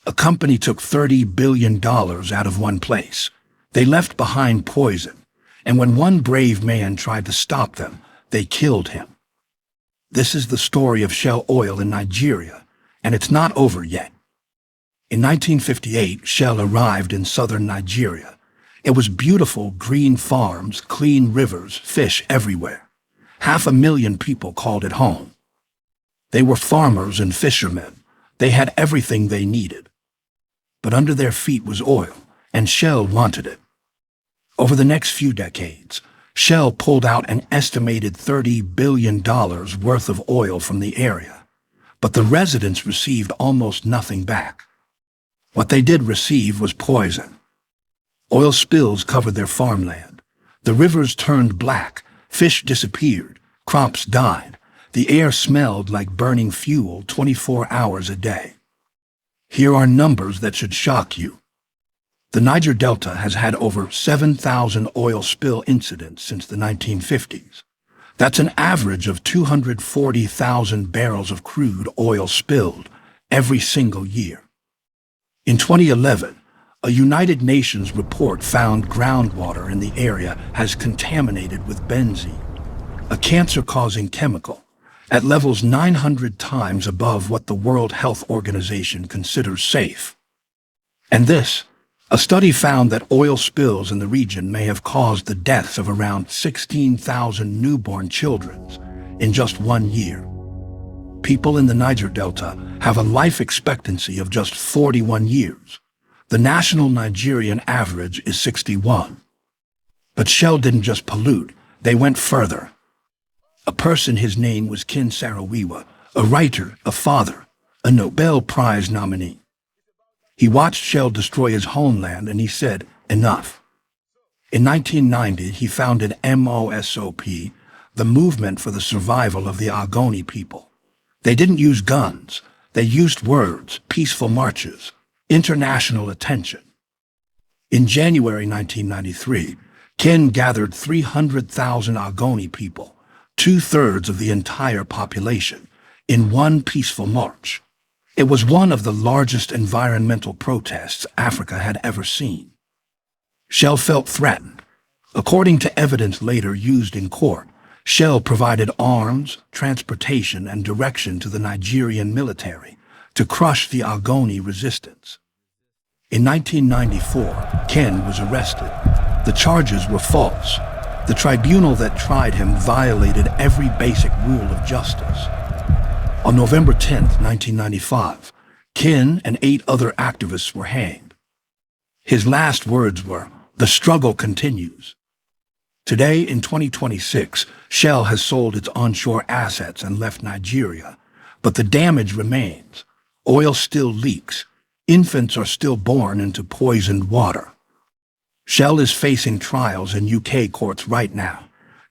A company took $30 billion out of one place. They left behind poison, and when one brave man tried to stop them, they killed him. This is the story of Shell Oil in Nigeria, and it's not over yet. In 1958, Shell arrived in southern Nigeria. It was beautiful green farms, clean rivers, fish everywhere. 500,000 people called it home. They were farmers and fishermen. They had everything they needed. But under their feet was oil, and Shell wanted it. Over the next few decades, Shell pulled out an estimated $30 billion worth of oil from the area, but the residents received almost nothing back. What they did receive was poison. Oil spills covered their farmland. The rivers turned black, fish disappeared, crops died. The air smelled like burning fuel 24 hours a day. Here are numbers that should shock you. The Niger Delta has had over 7,000 oil spill incidents since the 1950s. That's an average of 240,000 barrels of crude oil spilled every single year. In 2011, a United Nations report found groundwater in the area has contaminated with benzene, a cancer-causing chemical, at levels 900 times above what the World Health Organization considers safe. And this, a study found that oil spills in the region may have caused the deaths of around 16,000 newborn children in just 1 year. People in the Niger Delta have a life expectancy of just 41 years. The national Nigerian average is 61. But Shell didn't just pollute, they went further. A person, his name was Saro-Wiwa, a writer, a father, a Nobel Prize nominee. He watched Shell destroy his homeland and he said, enough. In 1990, he founded MOSOP, the Movement for the Survival of the Ogoni people. They didn't use guns, they used words, peaceful marches, international attention. In January 1993, Ken gathered 300,000 Ogoni people, 2/3 of the entire population, in one peaceful march. It was one of the largest environmental protests Africa had ever seen. Shell felt threatened. According to evidence later used in court, Shell provided arms, transportation, and direction to the Nigerian military to crush the Ogoni resistance. In 1994, Ken was arrested. The charges were false. The tribunal that tried him violated every basic rule of justice. On November 10, 1995, Ken and 8 other activists were hanged. His last words were, "The struggle continues." Today, in 2026, Shell has sold its onshore assets and left Nigeria, but the damage remains. Oil still leaks. Infants are still born into poisoned water. Shell is facing trials in UK courts right now.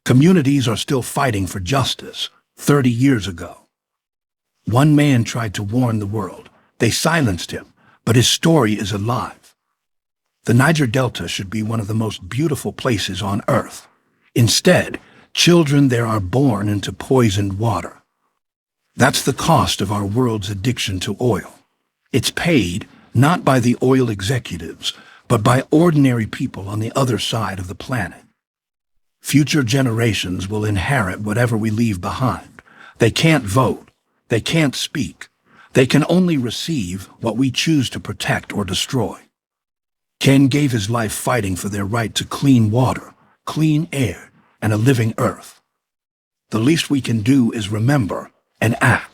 Communities are still fighting for justice 30 years ago. One man tried to warn the world. They silenced him, but his story is alive. The Niger Delta should be one of the most beautiful places on earth. Instead, children there are born into poisoned water. That's the cost of our world's addiction to oil. It's paid not by the oil executives, but by ordinary people on the other side of the planet. Future generations will inherit whatever we leave behind. They can't vote. They can't speak. They can only receive what we choose to protect or destroy. Ken gave his life fighting for their right to clean water, clean air, and a living earth. The least we can do is remember and act.